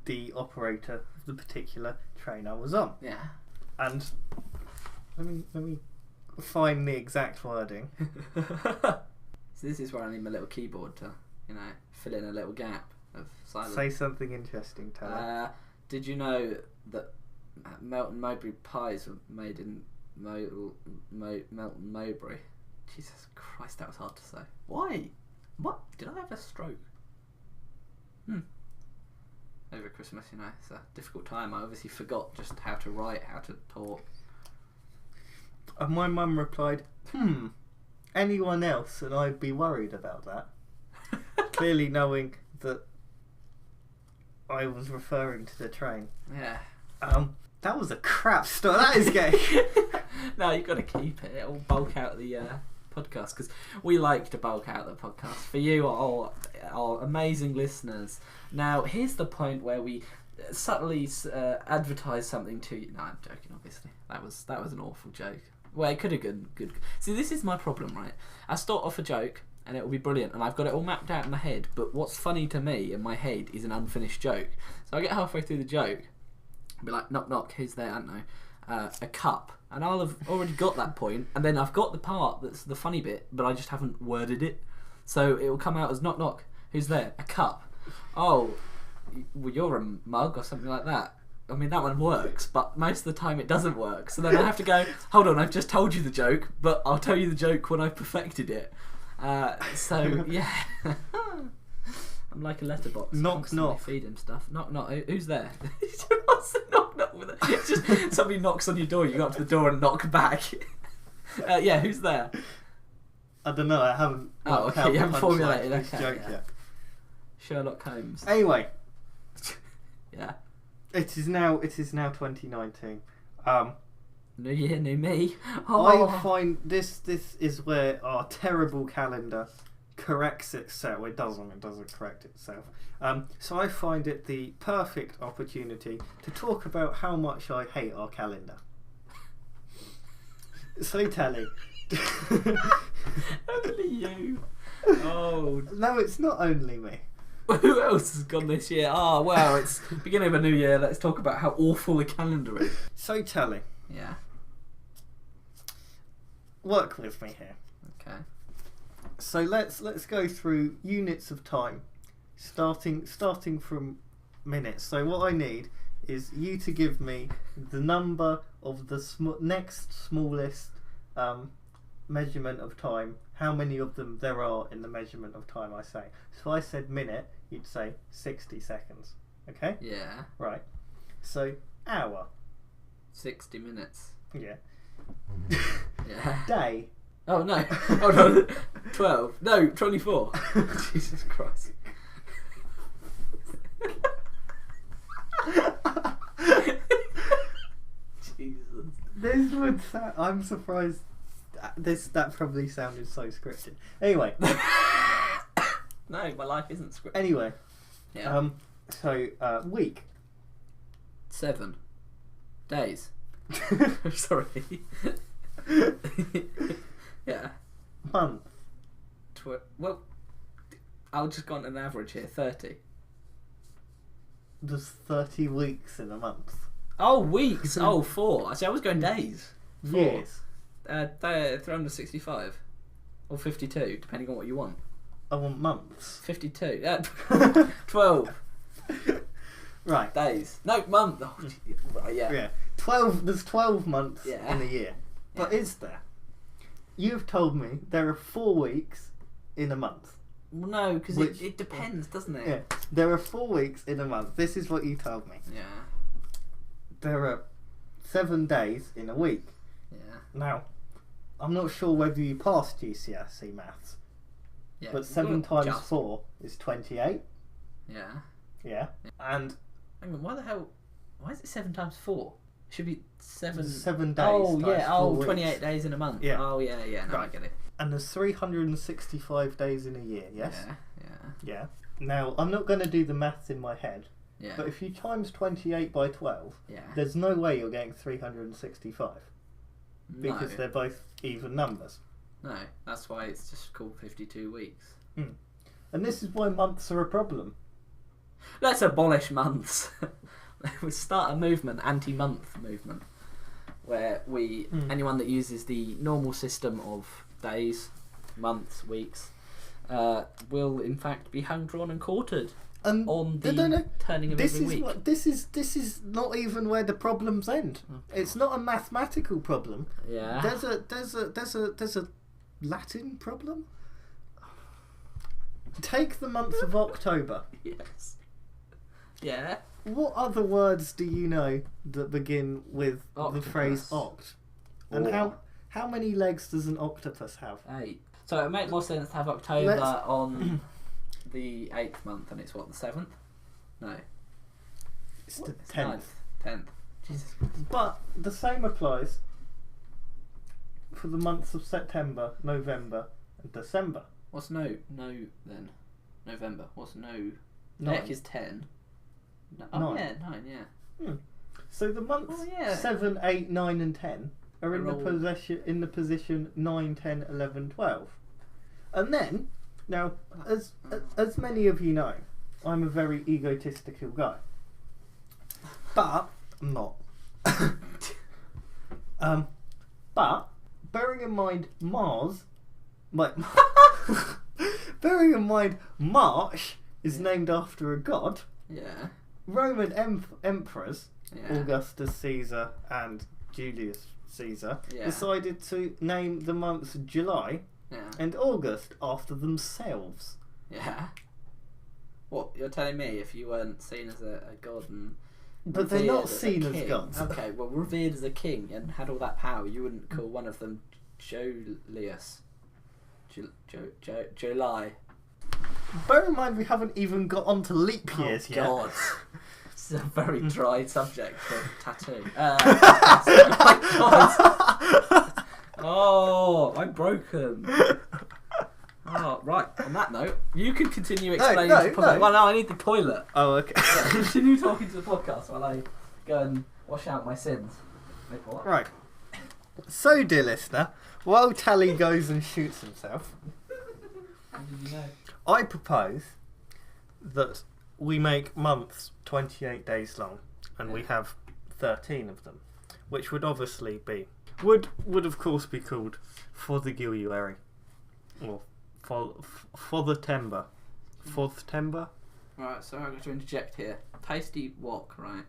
the operator of the particular train I was on. Yeah. And let me find the exact wording. So this is where I need my little keyboard to, fill in a little gap of silence. Say something interesting, Tallie. Did you know that Melton Mowbray pies were made in Melton Mowbray? Jesus Christ, that was hard to say. Why? What? Did I have a stroke? Over Christmas, it's a difficult time. I obviously forgot just how to write, how to talk. And my mum replied, anyone else and I'd be worried about that. Clearly knowing that I was referring to the train. Yeah. That was a crap story. That is gay. No, you've got to keep it. It'll bulk out the podcast because we like to bulk out the podcast for you, our amazing listeners. Now, here's the point where we subtly advertise something to you. No, I'm joking. Obviously, that was an awful joke. Well, it could have been good. See, this is my problem, right? I start off a joke and it will be brilliant, and I've got it all mapped out in my head. But what's funny to me in my head is an unfinished joke. So I get halfway through the joke, I'll be like, knock knock, who's there? I don't know. A cup, and I'll have already got that point, and then I've got the part that's the funny bit, but I just haven't worded it. So it will come out as knock knock, who's there? A cup. Oh, well, you're a mug or something like that. I mean, that one works, but most of the time it doesn't work. So then I have to go, hold on, I've just told you the joke, but I'll tell you the joke when I've perfected it. So, yeah. I'm like a letterbox. Knock, knock. Feed him stuff. Knock, knock. Who's there? What's the knock, knock with it? It's just somebody knocks on your door, you go up to the door and knock back. Yeah, who's there? I don't know, I haven't. Oh, okay, you haven't formulated this okay, joke yeah. yet. Sherlock Holmes. Anyway, Yeah. it is now 2019. New year, new me. I find this is where our terrible calendar corrects itself. It doesn't correct itself. So I find it the perfect opportunity to talk about how much I hate our calendar. So Tallie. Only you. Oh. No, it's not only me. Who else has gone this year? Ah, well, it's beginning of a new year. Let's talk about how awful the calendar is. So Tallie, Yeah. work with me here. Okay. So let's go through units of time, starting from minutes. So what I need is you to give me the number of the next smallest measurement of time. How many of them there are in the measurement of time I say. So I said minute, you'd say 60 seconds. Okay? Yeah. Right. So, hour. 60 minutes. Yeah. Yeah. Day. Oh no. Hold on. 12. No, 24. Jesus Christ. Jesus. This would sound... I'm surprised... That probably sounded so scripted. Anyway. No, my life isn't scripted. Anyway. Yeah. Week. 7 days. Sorry. Yeah. Month. Well, I'll just go on an average here. 30. There's 30 weeks in a month. Oh, weeks. Oh, 4. I was going days. 4. Years. 365 or 52, depending on what you want. I want months. 52. 12 Right. days. No, month. Oh, right, yeah. Yeah. 12. There's 12 months Yeah. in a year. But Yeah. is there? You've told me there are 4 weeks in a month. Well, no, because Which- it depends, doesn't it? Yeah. There are 4 weeks in a month. This is what you told me. Yeah. There are 7 days in a week. Yeah. Now, I'm not sure whether you passed GCSE maths, Yeah. but 7 times Just. 4 is 28. Yeah. Yeah. And Hang on, why is it 7 times 4? It should be 7... 7 days. Oh, times yeah. 4 Oh, weeks. 28 days in a month. Yeah. Oh, yeah, yeah. Now I Right. get it. And there's 365 days in a year, yes? Yeah, yeah, Yeah. Now, I'm not going to do the maths in my head, yeah. but if you times 28 by 12, Yeah. there's no way you're getting 365, because No. they're both even numbers. No, that's why it's just called 52 weeks. And this is why months are a problem. Let's abolish months. We start a movement, anti-month movement, where anyone that uses the normal system of days, months, weeks, will in fact be hung, drawn, and quartered And on the no. turning of This every is week. what this is not even where the problems end. Okay. It's not a mathematical problem. Yeah. There's a Latin problem. Take the month of October. Yes. Yeah. What other words do you know that begin with Octopus. the phrase oct? And Or- how many legs does an octopus have? 8. So it would make more sense to have October Let's- on the 8th month, and it's what, the 7th? No. It's the It's 10th. 10th. Jesus. But the same applies for the months of September, November, and December. What's no then? November. What's no? Nine. Neck is 10. No, oh 9. yeah, 9, yeah. So the months Oh, yeah. 7, 8, 9 and 10 are in They're the all- position 9, 10, 11, 12. And then, now, as many of you know, I'm a very egotistical guy. But I'm not. But bearing in mind bearing in mind March is named after a god. Yeah. Roman emperors, Yeah. Augustus Caesar and Julius Caesar, Yeah. decided to name the months July Yeah. and August after themselves. Yeah. What, you're telling me if you weren't seen as a god and But they're not revered a seen as king- gods. Okay, well, revered as a king and had all that power, you wouldn't call one of them Julius. July. Bear in mind we haven't even got onto leap years Oh, yet. God. This is a very dry subject for a tattoo. Oh, my God. Oh, I'm broken. Oh, right. On that note, you can continue explaining no, to the podcast. no. Well, no, I need the toilet. Oh, okay. Yeah, continue talking to the podcast while I go and wash out my sins. Wait, what? Right. So, dear listener, while Tallie goes and shoots himself, How did you know? I propose that we make months 28 days long, and we have 13 of them, which would obviously be would of course be called for the Gilluary, or for the Timber, Right, so I'm going to interject here. Tasty wok, right?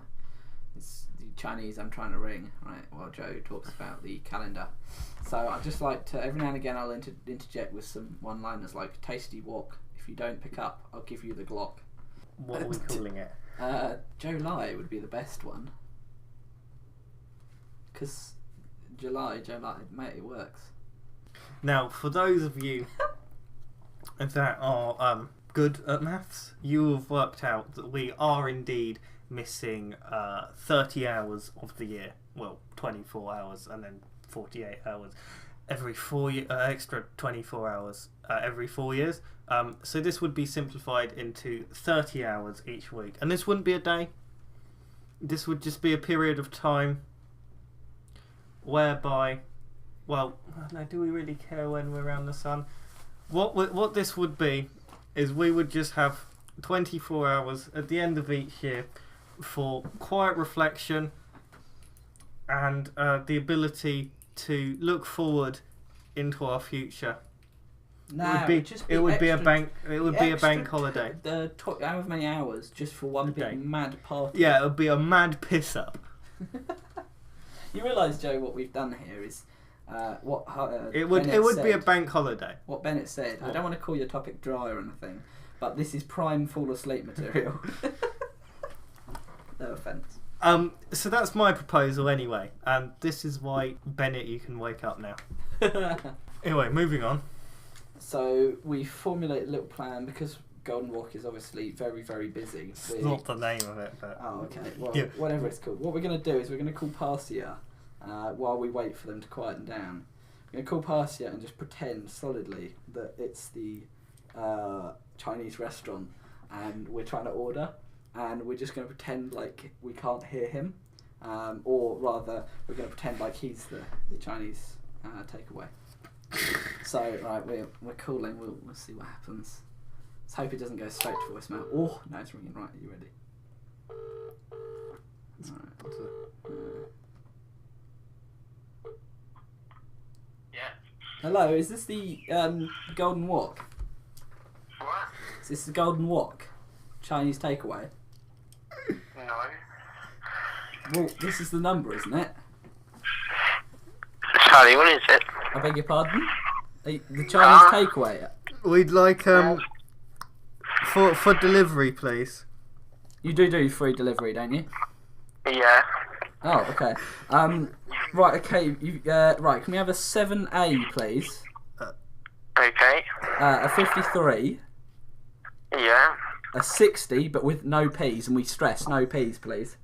It's the Chinese I'm trying to ring, right? While Joe talks about the calendar. So I just like to, every now and again, I'll interject with some one-liners like tasty wok. If you don't pick up, I'll give you the Glock. What are we calling it? July would be the best one. Because July, mate, it works. Now, for those of you that are good at maths, you have worked out that we are indeed missing 30 hours of the year. Well, 24 hours and then 48 hours every 4 years, extra 24 hours every 4 years. So this would be simplified into 30 hours each week. And this wouldn't be a day. This would just be a period of time whereby, well, no, do we really care when we're around the sun? What this would be is we would just have 24 hours at the end of each year for quiet reflection and the ability to look forward into our future. No, it would be a bank holiday. However many hours just for one big mad party. Yeah, it would be a mad piss up. You realise, Joe, what we've done here is it would be a bank holiday. What Bennett said. I don't want to call your topic dry or anything, but this is prime fall asleep material. No offence. So that's my proposal anyway, and this is why, Bennett, you can wake up now. Anyway, moving on. So we formulate a little plan because Golden Walk is obviously very, very busy. It's not the name of it, but... Oh, okay. Well, yeah. Whatever it's called. What we're going to do is we're going to call Parsia while we wait for them to quieten down. We're going to call Parsia and just pretend solidly that it's the Chinese restaurant and we're trying to order, and we're just going to pretend like we can't hear him, or rather we're going to pretend like he's the Chinese takeaway. So right, we're calling. We'll see what happens. Let's hope it doesn't go straight to voicemail. Oh no, it's ringing. Right, are you ready? Yeah. Hello, is this the Golden Walk? What? Is this the Golden Walk Chinese takeaway? No. Well, this is the number, isn't it? Charlie, what is it? I beg your pardon? The Chinese takeaway. We'd like for delivery, please. You do free delivery, don't you? Yeah. Oh, okay. Right, okay. Right, can we have a 7A, please? Okay. A 53. Yeah. A 60, but with no P's, and we stress no P's, please.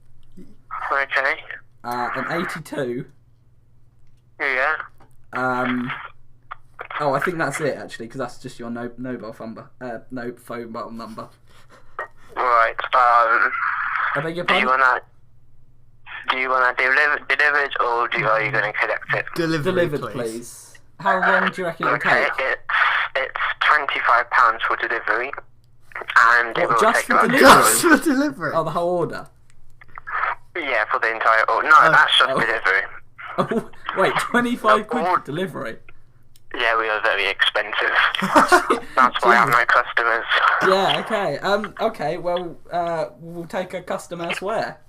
Okay. An 82. Yeah. Oh, I think that's it actually, because that's just your mobile number. No phone number. Right. I beg your Do you pardon? wanna delivered, or are you gonna collect it? Delivered, please. How long do you reckon it will Okay. take? It's £25 for delivery, and it What, will just take for about delivery? Just for delivery. Oh, the whole order. Yeah, for the entire. Oh no, that's just oh. delivery. Oh, wait, 25 quid for delivery? Yeah, we are very expensive. That's why I have no customers. Yeah, okay. Okay, well, we'll take a custom elsewhere.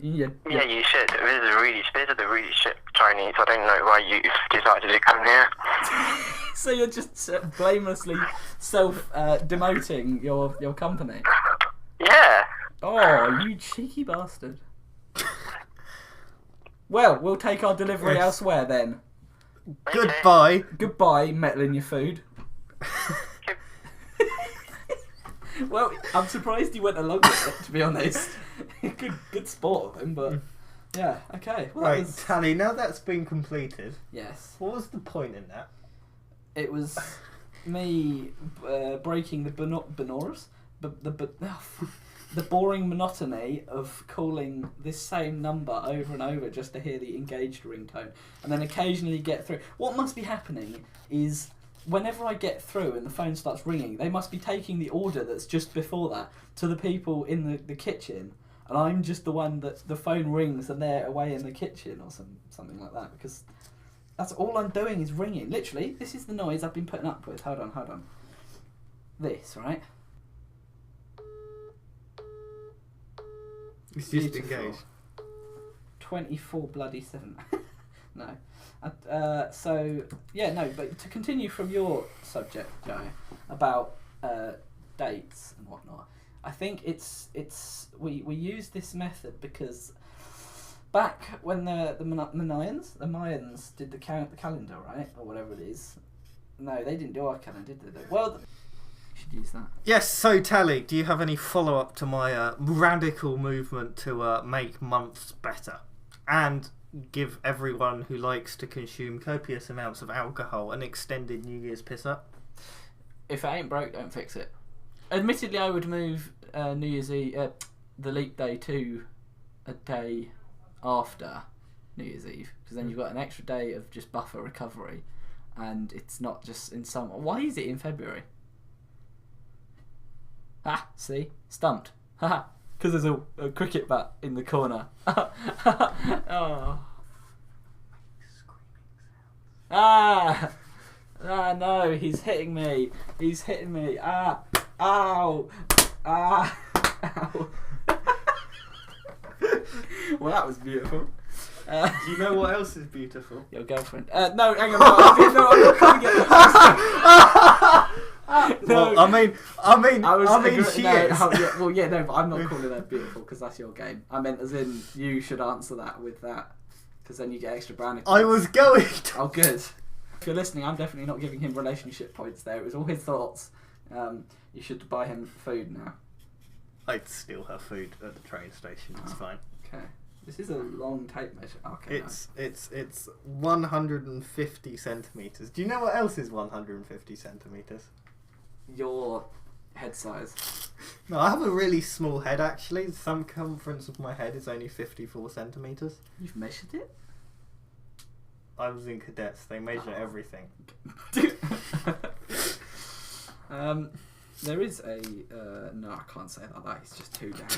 Yeah, you should. These are the really shit Chinese. I don't know why you've decided to come here. So you're just blamelessly self-demoting your company? Yeah. Oh, you cheeky bastard. Well, we'll take our delivery elsewhere then. Okay. Goodbye. Goodbye, meddling your food. Well, I'm surprised you went along with it, to be honest. good sport of him, but yeah, okay. Well, Right, Tallie, now that's been completed, yes. what was the point in that? It was me breaking the the boring monotony of calling this same number over and over just to hear the engaged ringtone, and then occasionally get through. What must be happening is whenever I get through and the phone starts ringing, they must be taking the order that's just before that to the people in the kitchen, and I'm just the one that the phone rings and they're away in the kitchen or something like that, because that's all I'm doing is ringing. Literally, this is the noise I've been putting up with. Hold on. This, right? It's just Beautiful. engaged. 24/7. No. So, yeah, no, but to continue from your subject, Joe, about dates and whatnot, I think we use this method because back when the Mayans did the calendar, right, or whatever it is. No, they didn't do our calendar, did they? Well, should use that. Yes. So, Tallie, do you have any follow up to my radical movement to make months better and give everyone who likes to consume copious amounts of alcohol an extended New Year's piss up? If it ain't broke, don't fix it. Admittedly, I would move New Year's Eve, the leap day, to a day after New Year's Eve, because then you've got an extra day of just buffer recovery, and it's not just in summer. Why is it in February? Ah, see? Stumped. Haha. Because there's a cricket bat in the corner. Oh. Ah! Ah, no, he's hitting me. He's hitting me. Ah! Ow! Ah! Ow! Well, that was beautiful. Do you know what else is beautiful? Your girlfriend. No, hang on. No, I'm not coming at no. Well, I mean, she is. No, but I'm not calling that beautiful because that's your game. I meant as in you should answer that with that, because then you get extra brownie points. I was going to. Oh, good. If you're listening, I'm definitely not giving him relationship points there. It was all his thoughts. You should buy him food now. I'd steal her food at the train station. It's fine. Okay. This is a long tape measure. Okay. It's 150 centimeters. Do you know what else is 150 centimeters? Your head size. No, I have a really small head actually. The circumference of my head is only 54 centimeters. You've measured it? I was in cadets. They measure everything. There is a no, I can't say that. That is just too dank.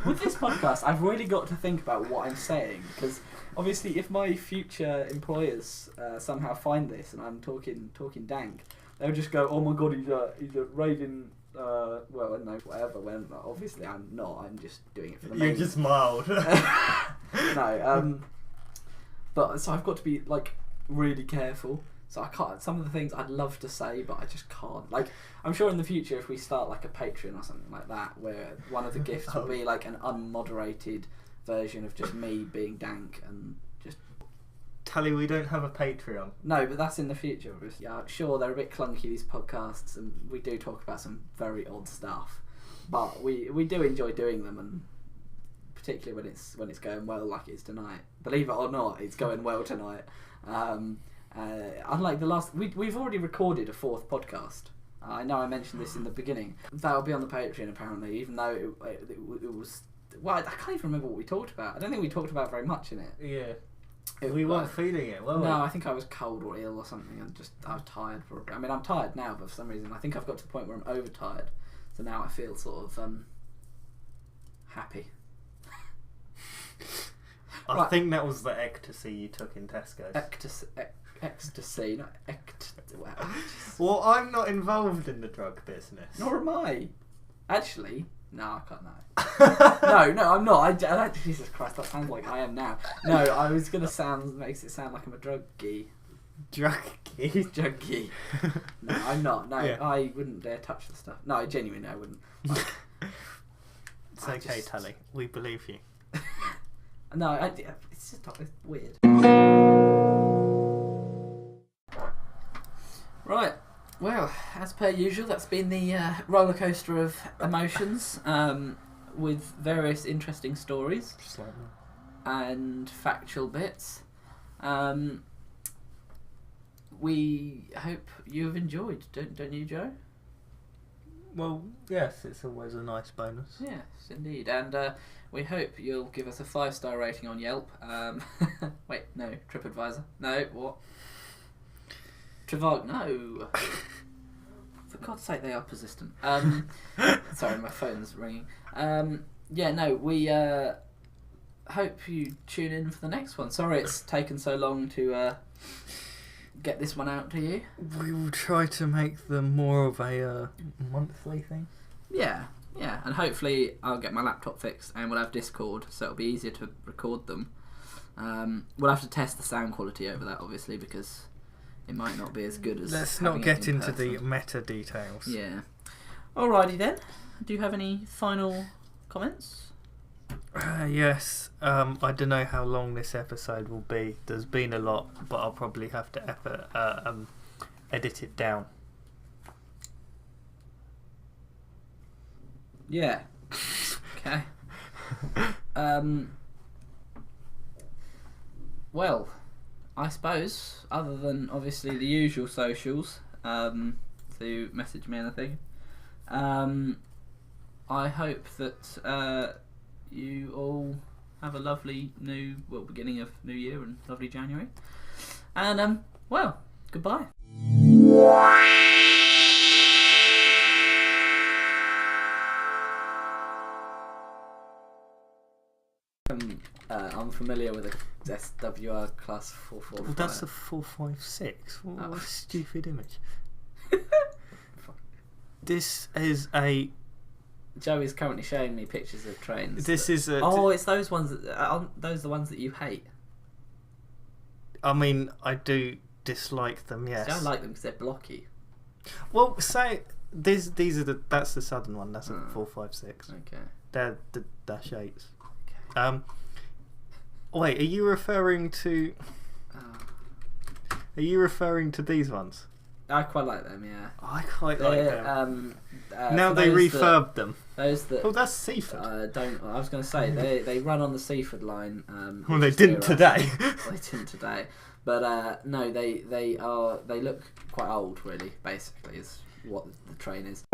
With this podcast, I've really got to think about what I'm saying, because obviously, if my future employers somehow find this and I'm talking dank, they'll just go, "Oh my god, he's a raving." Well, no, whatever. When obviously I'm not. I'm just doing it for the. You're just mild. No. But so I've got to be like really careful. So I can't. Some of the things I'd love to say, but I just can't. Like, I'm sure in the future, if we start like a Patreon or something like that, where one of the gifts will be like an unmoderated version of just me being dank and just. Tallie, we don't have a Patreon. No, but that's in the future. Obviously. Yeah, sure, they're a bit clunky, these podcasts, and we do talk about some very odd stuff, but we do enjoy doing them, and particularly when it's going well, like it is tonight. Believe it or not, it's going well tonight. Unlike the last, we've already recorded a 4th podcast. I know I mentioned this in the beginning. That'll be on the Patreon apparently, even though it was. Well, I can't even remember what we talked about. I don't think we talked about very much in it. Yeah. We weren't feeling it, were we? No, I think I was cold or ill or something, and I was tired. Probably. I mean, I'm tired now, but for some reason, I think I've got to the point where I'm overtired. So now I feel sort of happy. I think that was the ecstasy you took in Tesco's. Ecstasy, not Well, I'm not involved in the drug business. Nor am I. Actually, no, I can't. No, no, I'm not. I Jesus Christ, that sounds like I am now. No, I was gonna makes it sound like I'm a druggie. Druggie. No, I'm not. No, yeah. I wouldn't dare touch the stuff. No, genuinely, I wouldn't. Like, it's okay, Tallie. We believe you. No, it's just it's weird. Right. Well, as per usual, that's been the roller coaster of emotions, with various interesting stories and factual bits. We hope you have enjoyed, don't you, Joe? Well, yes, it's always a nice bonus. Yes, indeed, and we hope you'll give us a 5-star rating on Yelp. Wait, no, TripAdvisor. No, what? Trivago. No. For God's sake, they are persistent. Sorry, my phone's ringing. Yeah, no, we hope you tune in for the next one. Sorry it's taken so long to get this one out to you. We will try to make them more of a monthly thing. Yeah, and hopefully I'll get my laptop fixed and we'll have Discord, so it'll be easier to record them. We'll have to test the sound quality over that, obviously, because it might not be as good as. Let's not get into the meta details. Yeah. Alrighty then. do you have any final comments? Yes. I don't know how long this episode will be. There's been a lot, but I'll probably have to edit it down. Yeah. Okay. Well, I suppose, other than obviously the usual socials, to message me anything, I hope that you all have a lovely beginning of New Year and lovely January. And, well, goodbye. I'm familiar with a SWR class 445. Well, that's a 456. What a stupid image. This is a... Joey's currently showing me pictures of trains. This is a... Oh, it's those ones that... those are the ones that you hate. I mean, I do dislike them, yes. See, I like them because they're blocky. Well, say... These are the... That's the southern one. That's a 456. Okay. They're the dash 8s. Okay. Wait, are you referring to... Are you referring to these ones? I quite like them, yeah. I quite like them. Now for they those refurbed them. Those that... Oh, that's Seaford. I was going to say, they run on the Seaford line. Well, they didn't today. They didn't today. But, no, they look quite old, really, basically, is what the train is.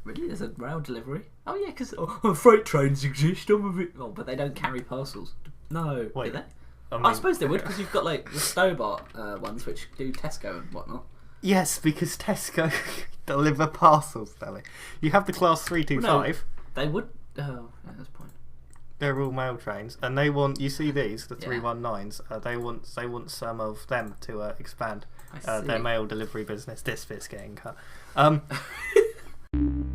Really? There's a rail delivery? Oh, yeah, because freight trains exist. Oh, but they don't carry parcels. No. Wait, do they? I suppose they would, because you've got, like, the Stobart ones, which do Tesco and whatnot. Yes, because Tesco deliver parcels, Tallie. You have the Class 325. Well, no, they would... Oh, yeah, that's a point. They're all mail trains, and they want... You see these, the Yeah. 319s? They want some of them to expand their mail delivery business. This bit's getting cut.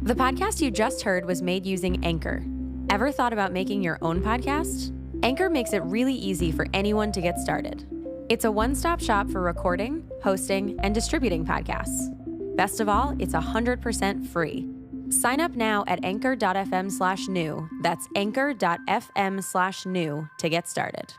The podcast you just heard was made using Anchor. Ever thought about making your own podcast? Anchor makes it really easy for anyone to get started. It's a one-stop shop for recording, hosting, and distributing podcasts. Best of all, it's 100% free. Sign up now at anchor.fm/new. That's anchor.fm/new to get started.